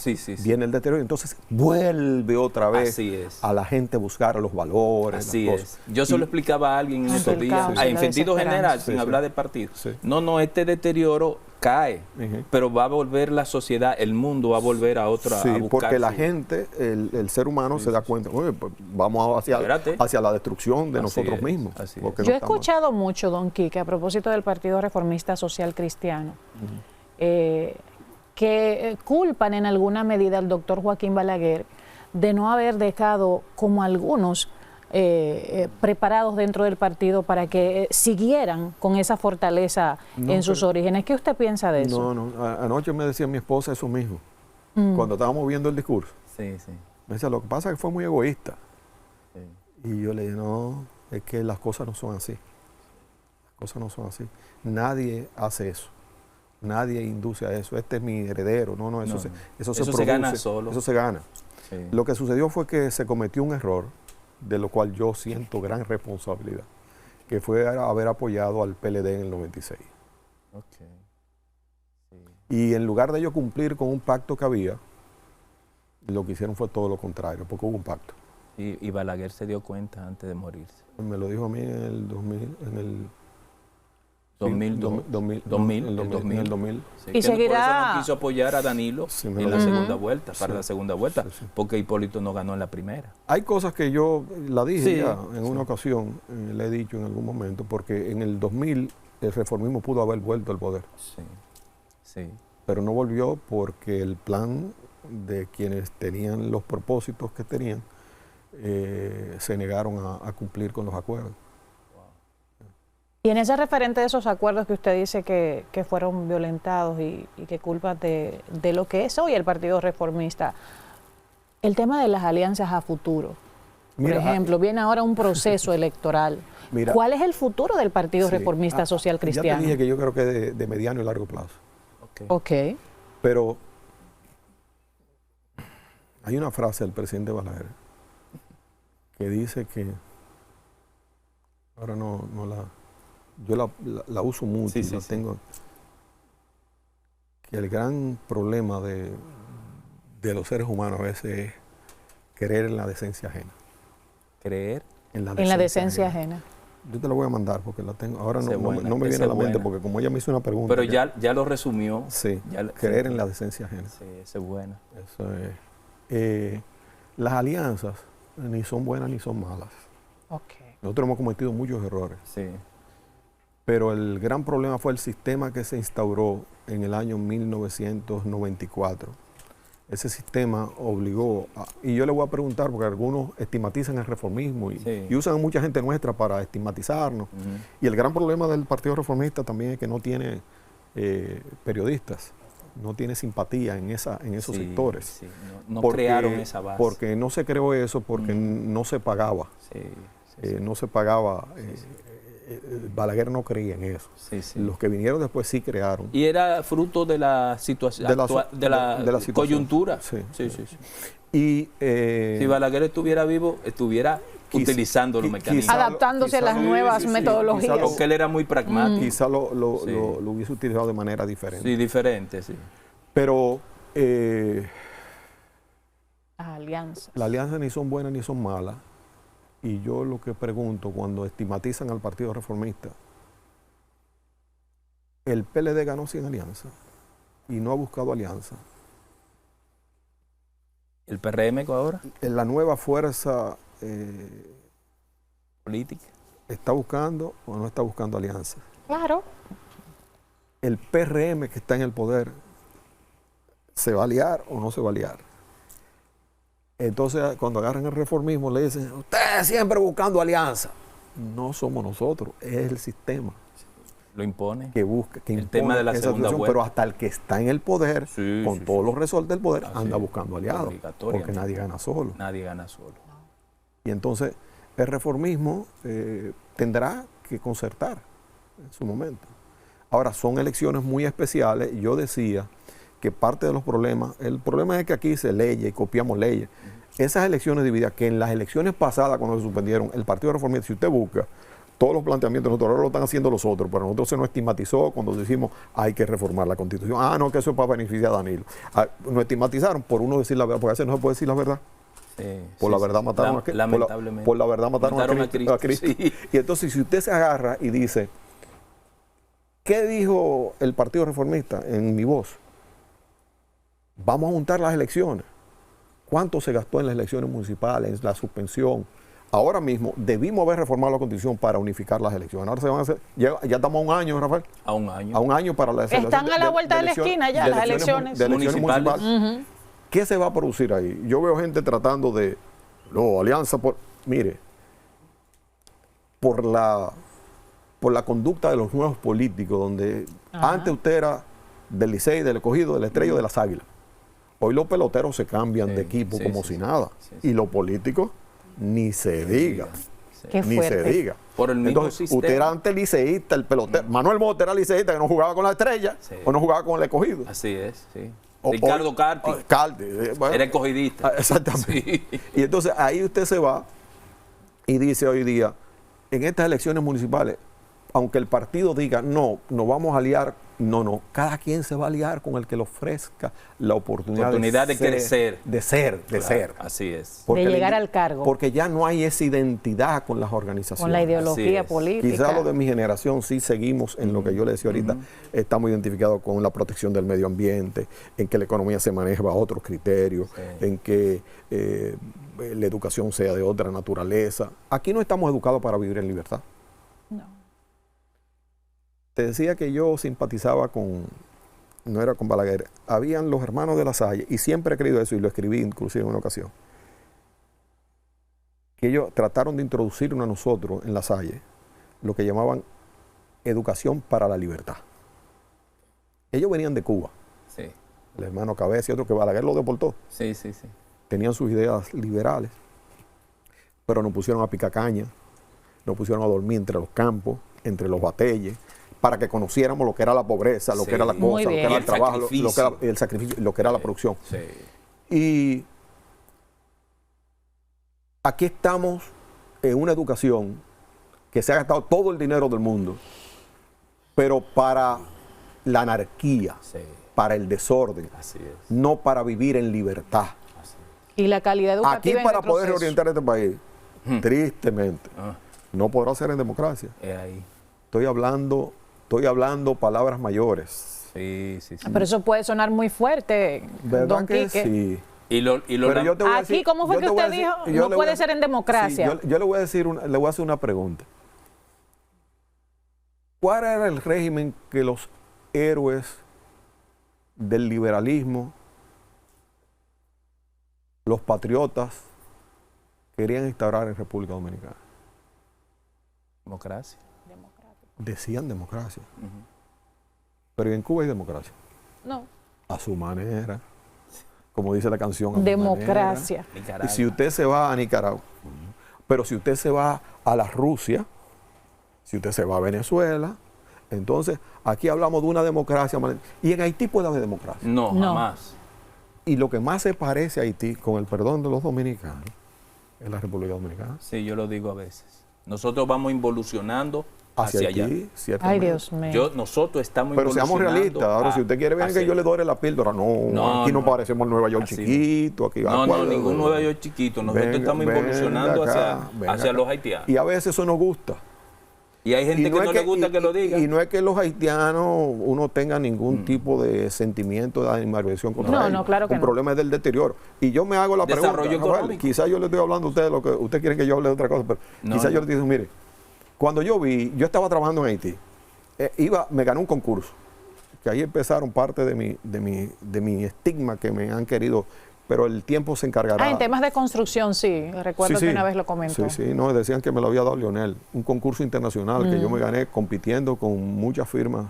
viene el deterioro, entonces vuelve otra vez a la gente a buscar los valores. Así es. Yo se lo explicaba a alguien en estos días, en sentido general, sin hablar de partido. Sí. No, este deterioro cae, pero va a volver la sociedad, el mundo va a volver a otra. Sí, a buscar porque la gente, el ser humano se da cuenta, oye, pues vamos hacia la destrucción de nosotros mismos. Yo he escuchado mucho, don Quique, a propósito del Partido Reformista Social Cristiano, que culpan en alguna medida al doctor Joaquín Balaguer de no haber dejado como algunos preparados dentro del partido para que siguieran con esa fortaleza en sus orígenes. ¿Qué usted piensa de eso? No, anoche me decía mi esposa eso mismo, cuando estábamos viendo el discurso. Me decía, lo que pasa es que fue muy egoísta. Y yo le dije, no, es que las cosas no son así. Las cosas no son así. Nadie hace eso. Nadie induce a eso. Este es mi heredero. Eso se produce. Se gana solo. Eso se gana. Sí. Lo que sucedió fue que se cometió un error, de lo cual yo siento gran responsabilidad, que fue haber apoyado al PLD en el 96. Y en lugar de ellos cumplir con un pacto que había, lo que hicieron fue todo lo contrario, porque hubo un pacto. Y Balaguer se dio cuenta antes de morirse. Me lo dijo a mí en el 2000, en el 2000. Sí, y seguirá. Por eso no quiso apoyar a Danilo en la segunda vuelta, para la segunda vuelta, porque Hipólito no ganó en la primera. Hay cosas que yo la dije ya en una ocasión, le he dicho en algún momento, porque en el 2000 el reformismo pudo haber vuelto al poder. Pero no volvió porque el plan de quienes tenían los propósitos que tenían se negaron a cumplir con los acuerdos. Y en ese referente de esos acuerdos que usted dice que fueron violentados y que culpa de lo que es hoy el Partido Reformista, el tema de las alianzas a futuro, por ejemplo, viene ahora un proceso electoral. ¿Cuál es el futuro del Partido Reformista Social Cristiano? Ya te dije que yo creo que de mediano y largo plazo. Pero hay una frase del presidente Balaguer que dice que, ahora yo la uso mucho y la tengo, que el gran problema de los seres humanos a veces es creer en la decencia ajena. ¿Creer? En la decencia ajena. Yo te la voy a mandar porque la tengo, ahora no me viene a la mente porque como ella me hizo una pregunta. Pero ya lo resumió. Creer en la decencia ajena. Sí, esa es buena. Eso es. Las alianzas ni son buenas ni son malas. Okay. Nosotros hemos cometido muchos errores. Sí. Pero el gran problema fue el sistema que se instauró en el año 1994. Ese sistema obligó, y yo le voy a preguntar, porque algunos estigmatizan el reformismo y usan a mucha gente nuestra para estigmatizarnos. Y el gran problema del Partido Reformista también es que no tiene periodistas, no tiene simpatía en esos sectores. Sí. No crearon esa base. Porque no se creó eso, porque no se pagaba. No se pagaba. Balaguer no creía en eso. Los que vinieron después sí crearon. Y era fruto de la situación, de la coyuntura. Sí. Y si Balaguer estuviera vivo, estuviera utilizando los mecanismos. Adaptándose a las nuevas metodologías. Porque él era muy pragmático. Quizá lo hubiese utilizado de manera diferente. Sí, diferente, sí. Pero alianzas. Las alianzas ni son buenas ni son malas. Y yo lo que pregunto, cuando estigmatizan al Partido Reformista, el PLD ganó sin alianza y no ha buscado alianza. ¿El PRM ahora? La nueva fuerza política está buscando o no está buscando alianza. Claro. El PRM que está en el poder, ¿se va a aliar o no se va a aliar? Entonces, cuando agarran el reformismo, le dicen, ustedes siempre buscando alianza. No somos nosotros, es el sistema. Lo impone. Que busca, que el tema de la segunda vuelta. Pero hasta el que está en el poder, con todos los resortes del poder, anda buscando aliados. Porque nadie gana solo. Nadie gana solo. Y entonces, el reformismo tendrá que concertar en su momento. Ahora, son elecciones muy especiales. Yo decía que parte de los problemas, el problema es que aquí se leye y copiamos leyes. Esas elecciones divididas, que en las elecciones pasadas, cuando se suspendieron, el Partido Reformista, si usted busca, todos los planteamientos nosotros ahora lo están haciendo los otros, pero nosotros se nos estigmatizó cuando decimos hay que reformar la Constitución. No, que eso es para beneficiar a Danilo. Nos estigmatizaron por uno decir la verdad, porque a veces no se puede decir la verdad. Por la verdad mataron a Cristo. Lamentablemente. Por la verdad mataron a Cristo. Sí. Y entonces, si usted se agarra y dice, ¿qué dijo el Partido Reformista en Mi Voz? Vamos a juntar las elecciones. ¿Cuánto se gastó en las elecciones municipales, en la suspensión? Ahora mismo debimos haber reformado la Constitución para unificar las elecciones. Ahora se van a hacer, ya estamos a un año, Rafael. A un año. A un año para las elecciones. Están a la vuelta de la esquina ya las elecciones municipales. ¿Qué se va a producir ahí? Yo veo gente tratando de, alianza mire, por la conducta de los nuevos políticos, donde antes usted era del Licey, del Escogido, del Estrella, de las Águilas. Hoy los peloteros se cambian de equipo como si nada. Y los políticos, ni se diga. Ni se diga. Por el mismo Entonces, sistema. usted era antes liceísta, el pelotero. Manuel Mota era liceísta, que no jugaba con la Estrella o no jugaba con el Escogido. Así es, sí. Ricardo Carti. Bueno, era escogidista. Exactamente. Y entonces ahí usted se va y dice hoy día, en estas elecciones municipales, aunque el partido diga, no, nos vamos a aliar, no, cada quien se va a aliar con el que le ofrezca la oportunidad de crecer. De ser. Así es. De llegar al cargo. Porque ya no hay esa identidad con las organizaciones. Con la ideología política. Quizás lo de mi generación sí seguimos en lo que yo le decía ahorita, estamos identificados con la protección del medio ambiente, en que la economía se maneja bajo otros criterios, en que la educación sea de otra naturaleza. Aquí no estamos educados para vivir en libertad. No. Te decía que yo simpatizaba no era con Balaguer, habían los hermanos de La Salle, y siempre he creído eso, y lo escribí inclusive en una ocasión, que ellos trataron de introducirnos a nosotros en La Salle lo que llamaban educación para la libertad. Ellos venían de Cuba, el hermano Cabeza y otro que Balaguer lo deportó. Tenían sus ideas liberales, pero nos pusieron a picar caña, nos pusieron a dormir entre los campos, entre los batelles, para que conociéramos lo que era la pobreza, lo que era la cosa, lo que era el trabajo, lo que era el sacrificio, lo que era la producción. Y aquí estamos en una educación que se ha gastado todo el dinero del mundo, pero para la anarquía, para el desorden, no para vivir en libertad. Y la calidad educativa aquí para poder reorientar este país, tristemente, no podrá ser en democracia. Estoy hablando palabras mayores. Pero eso puede sonar muy fuerte, ¿Verdad don que Quique? sí? Pero yo te voy a Aquí, decir- ¿cómo fue yo que te voy a usted decir- dijo? yo No le voy puede a- ser en democracia. Sí, yo le voy a decir le voy a hacer una pregunta. ¿Cuál era el régimen que los héroes del liberalismo, los patriotas, querían instaurar en República Dominicana? Democracia. Decían democracia. Pero en Cuba hay democracia. No. A su manera. Como dice la canción. A mi Democracia. manera. Nicaragua. Y si usted se va a Nicaragua, pero si usted se va a la Rusia, si usted se va a Venezuela, entonces aquí hablamos de una democracia. Y en Haití puede haber democracia. No, No. jamás. Y lo que más se parece a Haití, con el perdón de los dominicanos, es la República Dominicana. Sí, yo lo digo a veces. Nosotros vamos involucionando hacia allá. Haití, ciertamente. Ay, Dios mío. Nosotros estamos Pero seamos involucionando realistas. Ahora, si usted quiere ver que yo le dore la píldora, no, aquí no parecemos Nueva York Así chiquito. Aquí, No, ningún Nueva York chiquito. Nosotros estamos involucionando hacia los haitianos. Y a veces eso nos gusta. Y hay gente Y que no le gusta que lo diga. Y no es que los haitianos uno tenga ningún tipo de sentimiento de animadversión contra No, ellos. no, claro que Un no. problema es del deterioro. Y yo me hago la pregunta, Desarrollo Rafael, económico. quizás yo le estoy hablando a usted de lo que usted quiere que yo hable de otra cosa, pero No, quizás yo no. le digo, mire, cuando yo estaba trabajando en Haití, me gané un concurso, que ahí empezaron parte de mi estigma que me han querido, pero el tiempo se encargará. En temas de construcción, sí. Recuerdo que una vez lo comentó. Sí, no, decían que me lo había dado Lionel, un concurso internacional que yo me gané compitiendo con muchas firmas.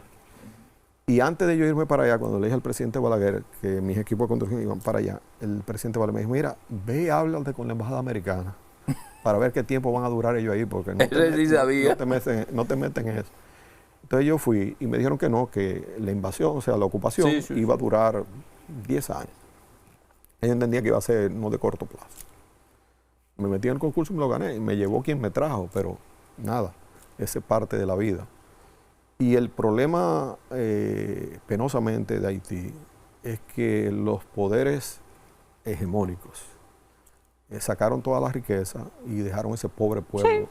Y antes de yo irme para allá, cuando le dije al presidente Balaguer que mis equipos de construcción iban para allá, el presidente Balaguer me dijo, mira, ve y háblate con la embajada americana para ver qué tiempo van a durar ellos ahí, porque Ese sí sabía. no te meten en eso. Entonces yo fui y me dijeron que no, que la invasión, o sea, la ocupación iba a durar 10 años. Ellos entendían que iba a ser no de corto plazo. Me metí en el concurso y me lo gané. Y me llevó quien me trajo, pero nada, esa es parte de la vida. Y el problema, penosamente, de Haití es que los poderes hegemónicos sacaron toda la riqueza y dejaron ese pobre pueblo.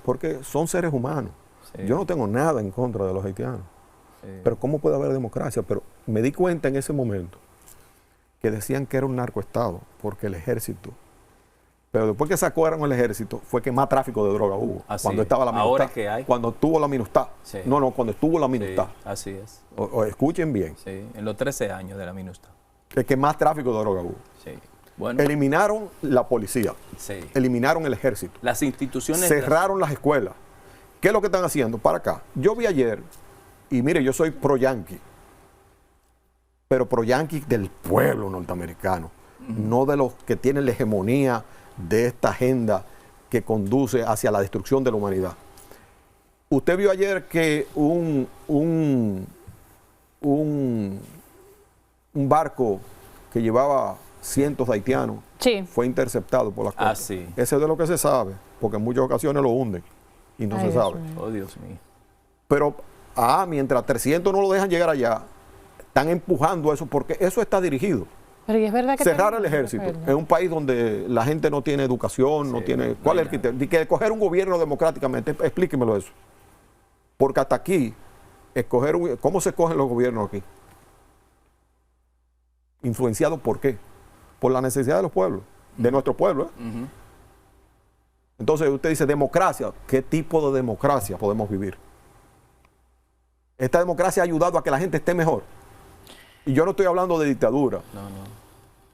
Porque son seres humanos. Sí. Yo no tengo nada en contra de los haitianos. Sí. Pero ¿cómo puede haber democracia? Pero me di cuenta en ese momento que decían que era un narcoestado, porque el ejército. Pero después que sacaron el ejército, fue que más tráfico de droga hubo. Así cuando es. estaba la MINUSTAH. Ahora es que hay. Cuando tuvo la MINUSTAH. Sí. No, cuando estuvo la MINUSTAH. Sí, así es. O escuchen bien, Sí, en los 13 años de la MINUSTAH. es que más tráfico de droga hubo. Sí. Bueno, Eliminaron la policía, sí. eliminaron el ejército, Las instituciones. cerraron las escuelas. ¿Qué es lo que están haciendo? Para acá. Yo vi ayer, y mire, yo soy pro-yanqui, pero pro-yanqui del pueblo norteamericano, no de los que tienen la hegemonía de esta agenda que conduce hacia la destrucción de la humanidad. Usted vio ayer que un barco que llevaba cientos de haitianos Sí. fue interceptado por las costas. Ah, sí. Ese es de lo que se sabe, porque en muchas ocasiones lo hunden y no Ay, se Dios sabe. mío. Oh, Dios mío. Pero, mientras 300 no lo dejan llegar allá, están empujando eso, porque eso está dirigido. Pero y es verdad que Cerrar el tenemos ejército papel, en un país donde la gente no tiene educación, no Sí, tiene... no ¿Cuál hay es el criterio? Y que escoger un gobierno democráticamente, explíquemelo eso. Porque hasta aquí, ¿cómo se escogen los gobiernos aquí? ¿Influenciados por qué? Por la necesidad de los pueblos, de nuestro pueblo. Ujú. Entonces usted dice democracia. ¿Qué tipo de democracia podemos vivir? Esta democracia ha ayudado a que la gente esté mejor. Y yo no estoy hablando de dictadura. No, no.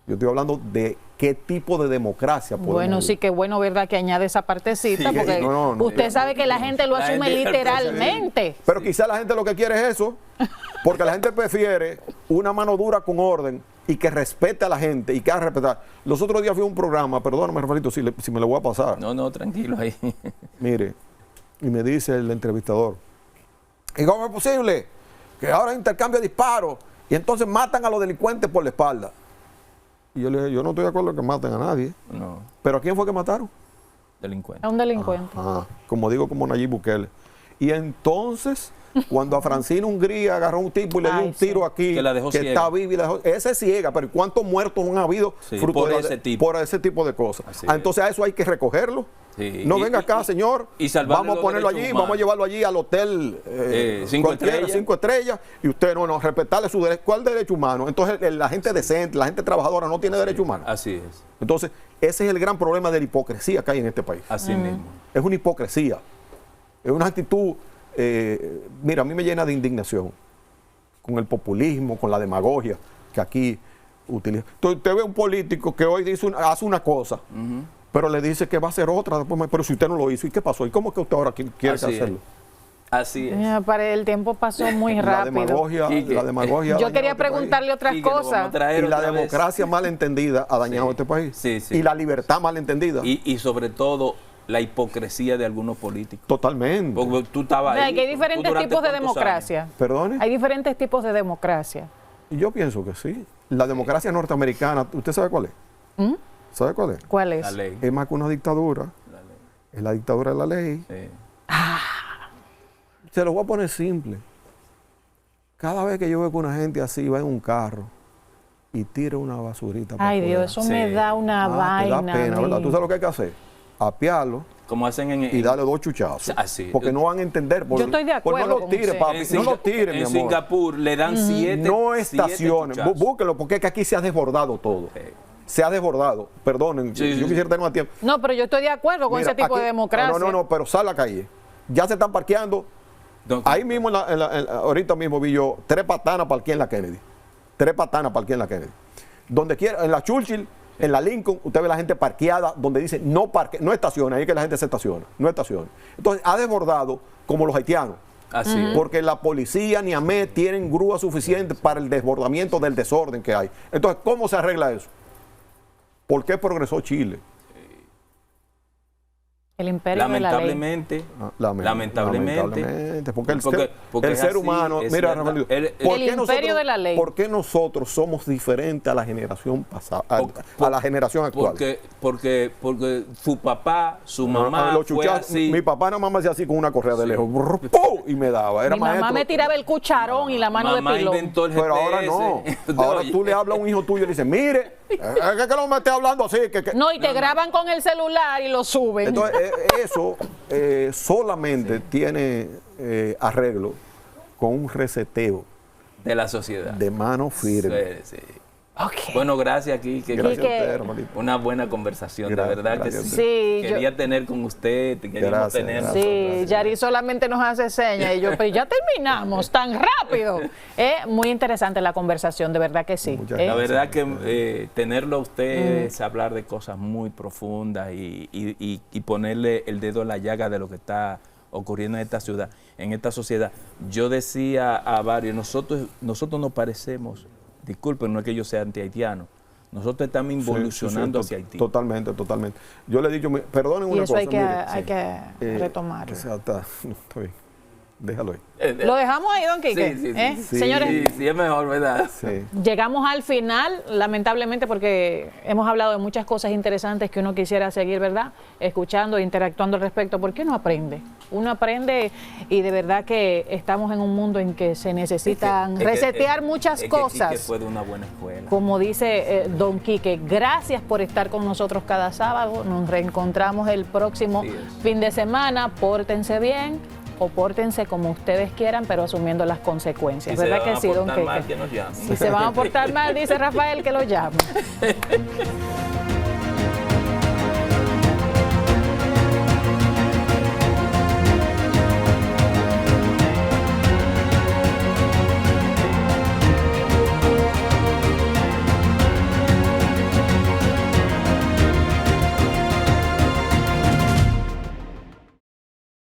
Yo estoy hablando de qué tipo de democracia podemos Bueno, vivir. sí, que bueno, ¿verdad? Que añade esa partecita, Sí, porque no, usted sabe que la gente lo La asume gente- literalmente. Pero quizá la gente lo que quiere es eso, porque la gente prefiere una mano dura con orden y que respete a la gente y que haga respetar. Los otros días fui a un programa, perdóname, Rafaelito, si me lo voy a pasar. No, no, tranquilo ahí. Mire, y me dice el entrevistador, ¿y cómo es posible que ahora intercambio disparos y entonces matan a los delincuentes por la espalda? Y yo le dije, yo no estoy de acuerdo en que maten a nadie. No, ¿Pero a quién fue que mataron? delincuente. Es un delincuente. Como digo, como Nayib Bukele. Y entonces Cuando a Francina Hungría agarró un tipo y le dio un tiro aquí, que la dejó ciega. está viva y la dejó, ese es ciega, pero ¿cuántos muertos no han habido fruto por ese tipo de cosas? Así entonces a eso hay que recogerlo. Sí. No venga acá, señor, vamos a ponerlo allí, vamos a llevarlo allí al hotel 5 estrellas, y usted no, respetarle su derecho. ¿Cuál derecho humano? Entonces la gente decente, la gente trabajadora no tiene derecho humano. Así es. Entonces ese es el gran problema de la hipocresía que hay en este país. Así mismo. Es una hipocresía, es una actitud, mira, a mí me llena de indignación con el populismo, con la demagogia que aquí utiliza. Entonces usted ve un político que hoy hace una cosa, pero le dice que va a hacer otra, después, pero si usted no lo hizo, ¿y qué pasó? ¿Y cómo es que usted ahora quiere hacerlo? Así es. El tiempo pasó muy rápido. La demagogia yo quería preguntarle otras cosas. Y la democracia mal entendida ha dañado este país. Y la libertad mal entendida. Y sobre todo la hipocresía de algunos políticos. Totalmente. Porque tú estabas ahí. Hay diferentes tipos de democracia. ¿Perdone? Hay diferentes tipos de democracia. Y yo pienso que sí. La democracia norteamericana, ¿usted sabe cuál es? ¿Sabe cuál es? ¿Cuál es? La ley. Es más que una dictadura. Es la dictadura de la ley. Sí. Se lo voy a poner simple. Cada vez que yo veo que una gente así va en un carro y tira una basurita para afuera. Dios, eso me da una vaina. Te da pena, ¿verdad? ¿Tú sabes lo que hay que hacer? Apiarlo. Como hacen y darle 2 chuchazos. Así. Porque no van a entender. Yo estoy de acuerdo. No lo tire, papi. No lo tire, mi amor. En Singapur le dan 7. No estaciones. Búsquelo, porque es que aquí se ha desbordado todo. Se ha desbordado. Perdonen, yo quisiera tener más tiempo. No, pero yo estoy de acuerdo con ese tipo de democracia. No, pero sal a la calle. Ya se están parqueando. Ahí mismo, ahorita mismo vi yo 3 patanas parqué en la Kennedy. 3 patanas parqué en la Kennedy. Donde quiera, en la Churchill, en la Lincoln, usted ve la gente parqueada donde dice no estacione, ahí es que la gente se estaciona, no estacione. Entonces ha desbordado como los haitianos. Así es. Porque la policía ni AME tienen grúa suficiente para el desbordamiento del desorden que hay. Entonces, ¿cómo se arregla eso? ¿Por qué progresó Chile? El imperio de la ley. Lamentablemente. Porque el ser humano, mira, Rafael, el imperio de la ley. ¿Por qué nosotros somos diferentes a la generación pasada, a la generación actual? Porque su papá, su mamá fue así. Mi papá nada más me hacía así con una correa de lejos, ¡pum! Y me daba. Era mi mamá me tiraba el cucharón y la mano de pilón. Inventó el GPS. Pero ahora no. Ahora tú le hablas a un hijo tuyo y le dices, mire, es que no me esté hablando así. No, y te graban con el celular y lo suben. Entonces, eso solamente tiene arreglo con un reseteo de la sociedad. De mano firme. Sí. Okay. Bueno, gracias, Quique. Gracias a usted, hermanito. Una buena conversación, de verdad que sí. Quería tener con usted, queríamos tener. Sí, Yari solamente nos hace señas y yo, pero ya terminamos tan rápido. Muy interesante la conversación, de verdad que sí. La verdad que tenerlo a usted es hablar de cosas muy profundas y ponerle el dedo a la llaga de lo que está ocurriendo en esta ciudad, en esta sociedad. Yo decía a varios, nosotros nos parecemos. Disculpen, no es que yo sea anti-haitiano. Nosotros estamos involucionando hacia Haití. Totalmente. Yo le he dicho, perdonen una cosa. Y eso hay que retomarlo. No, está bien. Déjalo ahí. ¿Lo dejamos ahí, don Quique? Sí. Señores, sí, es mejor, ¿verdad? Sí. Llegamos al final, lamentablemente, porque hemos hablado de muchas cosas interesantes que uno quisiera seguir, ¿verdad? Escuchando e interactuando al respecto. ¿Por qué no aprende? Uno aprende y de verdad que estamos en un mundo en que se necesitan resetear muchas cosas. Que fue de una buena escuela. Como dice don Quique, gracias por estar con nosotros cada sábado. Nos reencontramos el próximo fin de semana. Pórtense bien o pórtense como ustedes quieran, pero asumiendo las consecuencias. ¿Verdad que sí, don Quique? Que nos llamen. Si se van a portar mal, dice Rafael, que lo llamen.